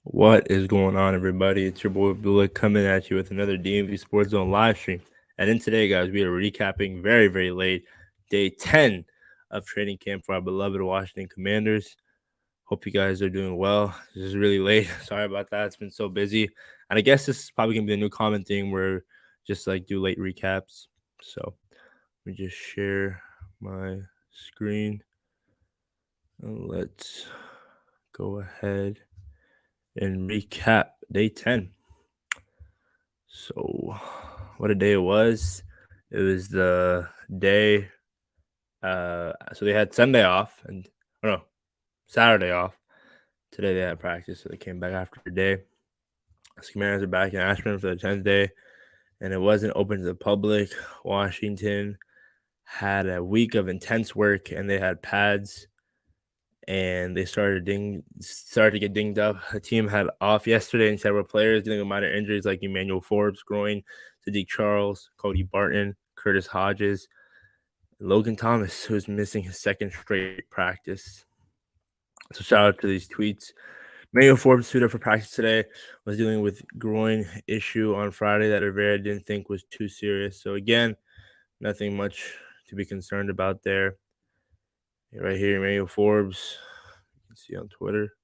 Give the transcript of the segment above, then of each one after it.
What is going on, everybody? It's your boy Bula coming at you with another DMVSportsZone live stream. And in today, guys, we are recapping very, very late day 10 of training camp for our beloved Washington Commanders. Hope you guys are doing well. This is really late. Sorry about that. It's been so busy. And I guess this is probably going to be a new common thing where just like do late recaps. So let me just share my screen and let's go ahead and recap day 10. So, what a day it was. It was the day, so they had Sunday off and, oh no, Saturday off. Today they had practice, so they came back after the day. The Commanders are back in Ashburn for the 10th day, and it wasn't open to the public. Washington had a week of intense work, and they had pads, and they started to get dinged up. The team had off yesterday, and several players dealing with minor injuries like Emmanuel Forbes, groin, Sadiq Charles, Cody Barton, Curtis Hodges, Logan Thomas, who's missing his second straight practice. So shout out to these tweets. Emmanuel Forbes suited up for practice today, was dealing with groin issue on Friday that Rivera didn't think was too serious. So again, nothing much to be concerned about there. Right here, Emmanuel Forbes, you can see on Twitter.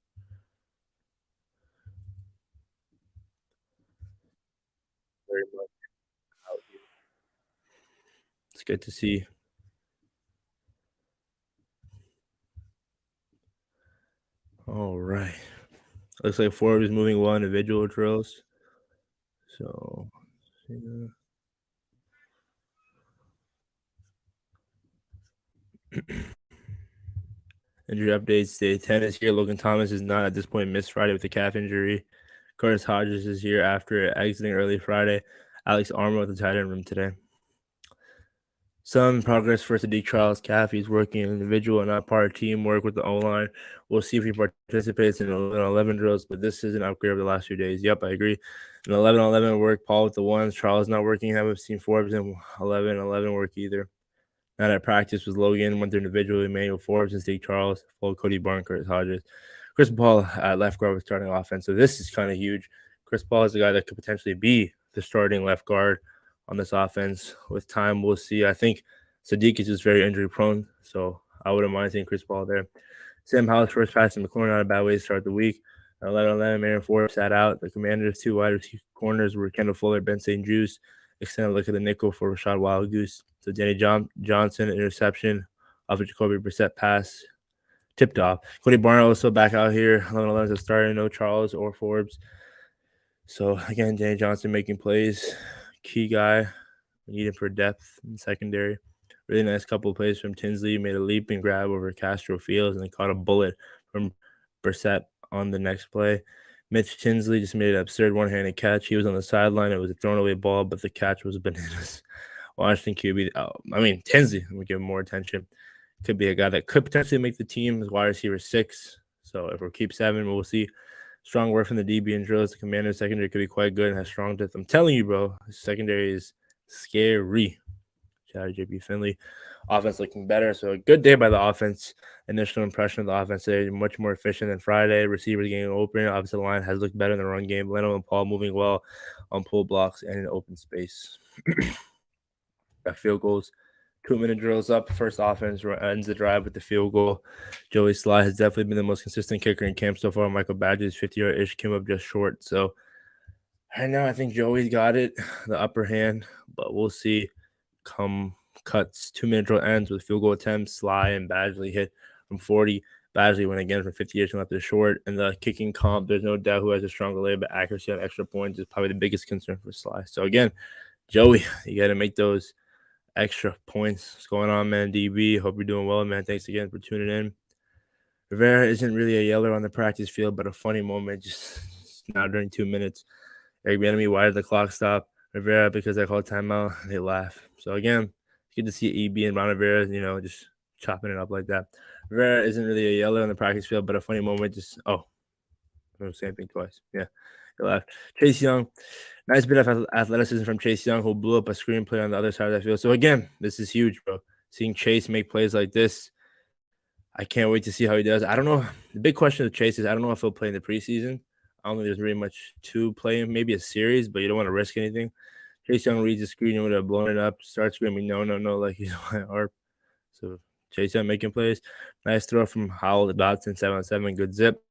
Very much out here. It's good to see. All right. Looks like Forbes is moving well in individual drills. So, yeah. Injury updates. Day 10 is here. Logan Thomas is not at this point missed Friday with a calf injury. Curtis Hodges is here after exiting early Friday. Alex Armour with the tight end room today. Some progress for Sadiq Charles calf. He's working individual and not part of teamwork with the O-line. We'll see if he participates in 11 drills, but this is an upgrade over the last few days. Yep, I agree. In 11-11 work, Paul with the ones. Charles not working. Haven't seen Forbes in 11-11 work either. Not at practice was Logan, went through individually, Emmanuel Forbes and Steve Charles, full Cody Barton, Curtis Hodges. Chris Paul at left guard was starting offense. So this is kind of huge. Chris Paul is a guy that could potentially be the starting left guard on this offense. With time, we'll see. I think Sadiq is just very injury prone, so I wouldn't mind seeing Chris Paul there. Sam Howell's first pass to McLaurin, not a bad way to start the week. 11-11, Aaron Forbes sat out. The Commanders' two wide receiver corners were Kendall Fuller, Ben St. Juice. Extended look at the nickel for Rashad Wildgoose. So Danny Johnson, interception off a Jacoby Brissett pass, tipped off. Cody Barton also back out here. 11-11 is starting, no Charles or Forbes. So again, Danny Johnson making plays. Key guy. We need him for depth in secondary. Really nice couple of plays from Tinsley. Made a leap and grab over Castro Fields and then caught a bullet from Brissett on the next play. Mitch Tinsley just made an absurd one-handed catch. He was on the sideline. It was a thrown-away ball, but the catch was bananas. Washington QB, Tinsley would give him more attention. Could be a guy that could potentially make the team as wide receiver 6. So if we keep 7, we'll see strong work from the DB and drills. The Commander secondary could be quite good and has strong depth. I'm telling you, bro, the secondary is scary. Shout out to JP Finley. Offense looking better. So a good day by the offense. Initial impression of the offense today, much more efficient than Friday. Receivers getting open. Obviously, the line has looked better in the run game. Leno and Paul moving well on pull blocks and in open space. Got field goals. 2-minute drills up. First offense ends the drive with the field goal. Joey Sly has definitely been the most consistent kicker in camp so far. Michael Badger's 50-yard-ish came up just short. So right now, I think Joey's got it, the upper hand, but we'll see. Come cuts, 2-minute drill ends with field goal attempts. Sly and Badgley hit from 40. Badgley went again from 58 and left it short. And the kicking comp, there's no doubt who has a stronger leg, but accuracy on extra points is probably the biggest concern for Sly. So again, Joey, you got to make those extra points. What's going on, man? DB, hope you're doing well, man. Thanks again for tuning in. Rivera isn't really a yeller on the practice field, but a funny moment just now during 2 minutes. Eric Bieniemy, why did the clock stop? Rivera, because I called timeout. They laugh. So again, it's good to see EB and Ron Rivera, just chopping it up like that. Rivera isn't really a yeller on the practice field, but a funny moment. Same thing twice. Yeah, he laughed. Chase Young, nice bit of athleticism from Chase Young, who blew up a screenplay on the other side of that field. So again, this is huge, bro. Seeing Chase make plays like this, I can't wait to see how he does. I don't know. The big question with Chase is I don't know if he'll play in the preseason. I don't think there's really much to play in. Maybe a series, but you don't want to risk anything. Chase Young reads the screen and would have blown it up, starts screaming, no, no, no, like he's my ARP. So Chase Young making plays. Nice throw from Howell to Dotson, 7-on-7, good zip.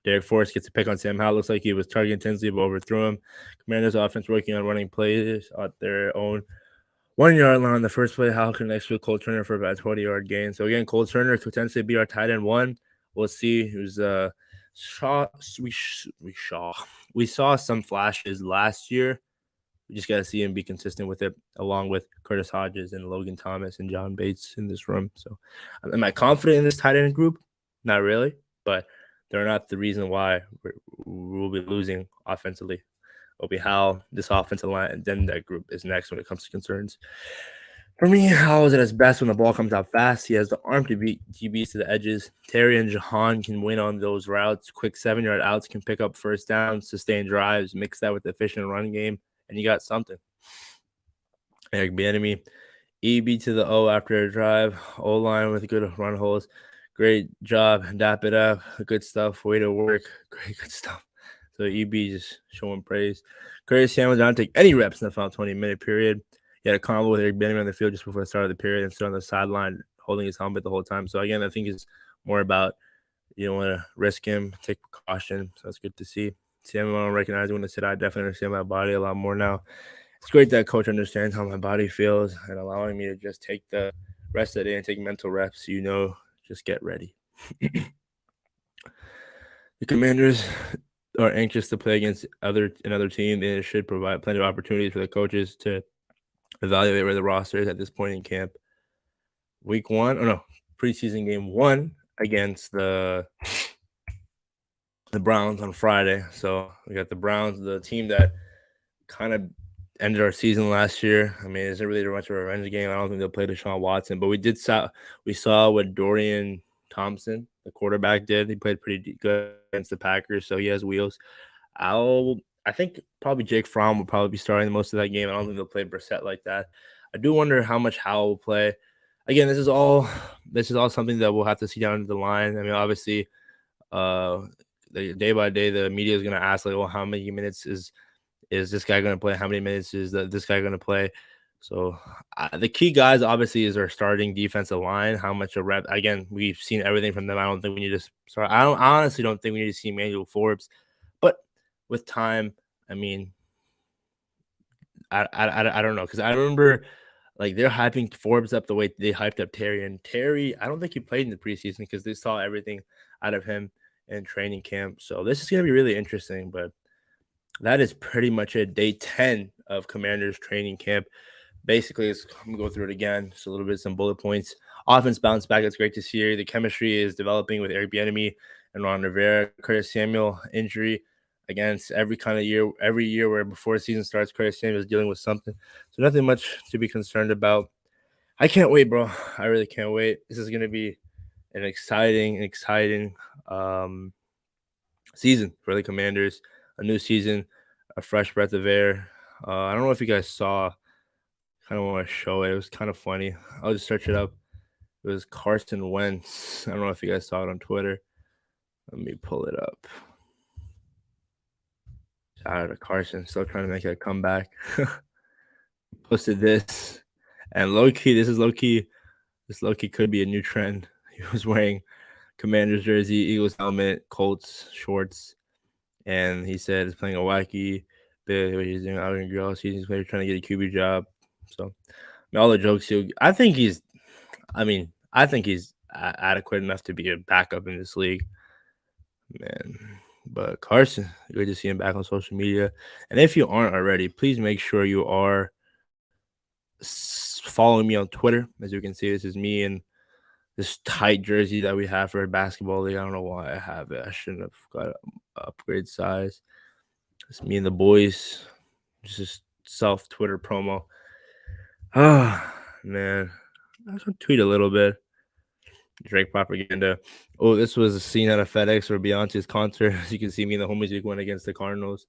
Derek Forrest gets a pick on Sam Howell. Looks like he was targeting Tinsley, but overthrew him. Commanders offense working on running plays at their own 1 yard line on the first play. Howell connects with Cole Turner for about a 20-yard gain. So again, Cole Turner could potentially be our tight end one. We'll see. Who's we saw some flashes last year. We just got to see him be consistent with it, along with Curtis Hodges and Logan Thomas and John Bates in this room. So, am I confident in this tight end group? Not really, but they're not the reason why we'll be losing offensively. It'll be how this offensive line and then that group is next when it comes to concerns. For me, Howell is at his best when the ball comes out fast. He has the arm to beat DBs to the edges. Terry and Jahan can win on those routes. Quick 7-yard outs can pick up first downs, sustain drives, mix that with the efficient run game, and you got something. Eric Bieniemy, EB to the O after a drive. O-line with good run holes. Great job. Dap it up. Good stuff. Way to work. Great, good stuff. So EB just showing praise. Curtis Samuel did not take any reps in the final 20-minute period. He had a combo with Eric Bieniemy on the field just before the start of the period and stood on the sideline holding his helmet the whole time. So again, I think it's more about you don't want to risk him, take precaution. So that's good to see. Samuel recognizing when to sit. I definitely understand my body a lot more now. It's great that coach understands how my body feels and allowing me to just take the rest of the day and take mental reps. Just get ready. The Commanders are anxious to play against another team, and it should provide plenty of opportunities for the coaches to evaluate where the roster is at this point in camp. Preseason game 1 against the Browns on Friday. So we got the Browns, the team that kind of ended our season last year. I mean, it's not really much of a revenge game. I don't think they'll play Deshaun Watson, but we saw what Dorian Thompson, the quarterback, did. He played pretty good against the Packers, so he has wheels. I think probably Jake Fromm will probably be starting most of that game. I don't think they'll play Brissett like that. I do wonder how much Howell will play. Again, this is all something that we'll have to see down the line. I mean, obviously, the day by day, the media is going to ask, like, well, how many minutes is this guy going to play? How many minutes is this guy going to play? So the key guys, obviously, is our starting defensive line. How much a rep? Again, we've seen everything from them. I don't think we need to start. I honestly don't think we need to see Emmanuel Forbes. But with time, I mean, I don't know, because I remember like they're hyping Forbes up the way they hyped up Terry. And Terry, I don't think he played in the preseason because they saw everything out of him in training camp. So this is going to be really interesting. But that is pretty much it. Day 10 of Commanders training camp. Basically, I'm going to go through it again. Just a little bit, some bullet points. Offense bounce back. It's great to see. The chemistry is developing with Eric Bieniemy and Ron Rivera. Curtis Samuel injury against every year where before the season starts, Curtis Samuel is dealing with something. So nothing much to be concerned about. I can't wait, bro. I really can't wait. This is going to be an exciting season for the Commanders. A new season, a fresh breath of air. I don't know if you guys saw. Kind of want to show it. It was kind of funny. I'll just search it up. It was Carson Wentz. I don't know if you guys saw it on Twitter. Let me pull it up. Shout out to Carson. Still trying to make a comeback. Posted this. And low-key, this low-key could be a new trend. He was wearing Commanders jersey, Eagles helmet, Colts shorts. And he said he's playing a wacky bit. He's doing out in girls. He's trying to get a QB job. So, all the jokes, I think he's adequate enough to be a backup in this league, man. But Carson, good to see him back on social media. And if you aren't already, please make sure you are following me on Twitter. As you can see, this is me in this tight jersey that we have for a basketball league. I don't know why I have it. I shouldn't have got an upgrade size. It's me and the boys. Just self Twitter promo. Ah, man. I was going to tweet a little bit. Drake propaganda. Oh, this was a scene at a FedEx or Beyonce's concert. As you can see me and the homies week went against the Cardinals.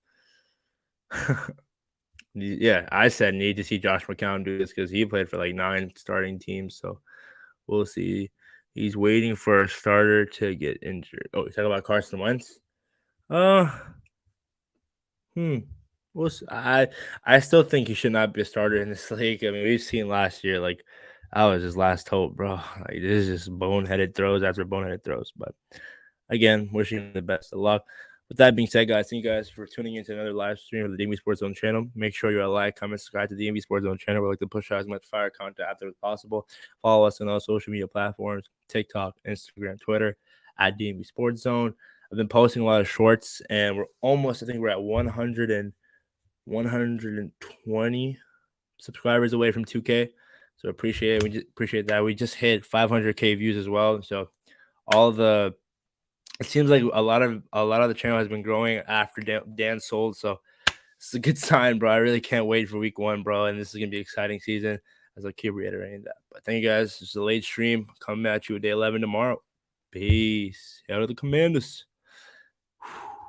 Yeah, I said need to see Josh McCown do this because he played for like 9 starting teams. So we'll see. He's waiting for a starter to get injured. Oh, you talking about Carson Wentz? Hmm. I still think he should not be a starter in this league. I mean, we've seen last year, like, that was his last hope, bro. Like, this is just boneheaded throws after boneheaded throws. But again, wishing him the best of luck. With that being said, guys, thank you guys for tuning into another live stream of the DMV Sports Zone channel. Make sure you're a like, comment, subscribe to the DMV Sports Zone channel. We like to push out as much fire content out there as possible. Follow us on all social media platforms: TikTok, Instagram, Twitter at DMV Sports Zone. I've been posting a lot of shorts, and I think we're at 120 subscribers away from 2K. So appreciate it. We just appreciate that. We just hit 500K views as well. So all the it seems like a lot of the channel has been growing after Dan sold. So it's a good sign, bro. I really can't wait for week 1, bro. And this is gonna be an exciting season, as I keep reiterating that. But thank you guys. This is a late stream. Coming at you with day 11 tomorrow. Peace. Out of the Commanders.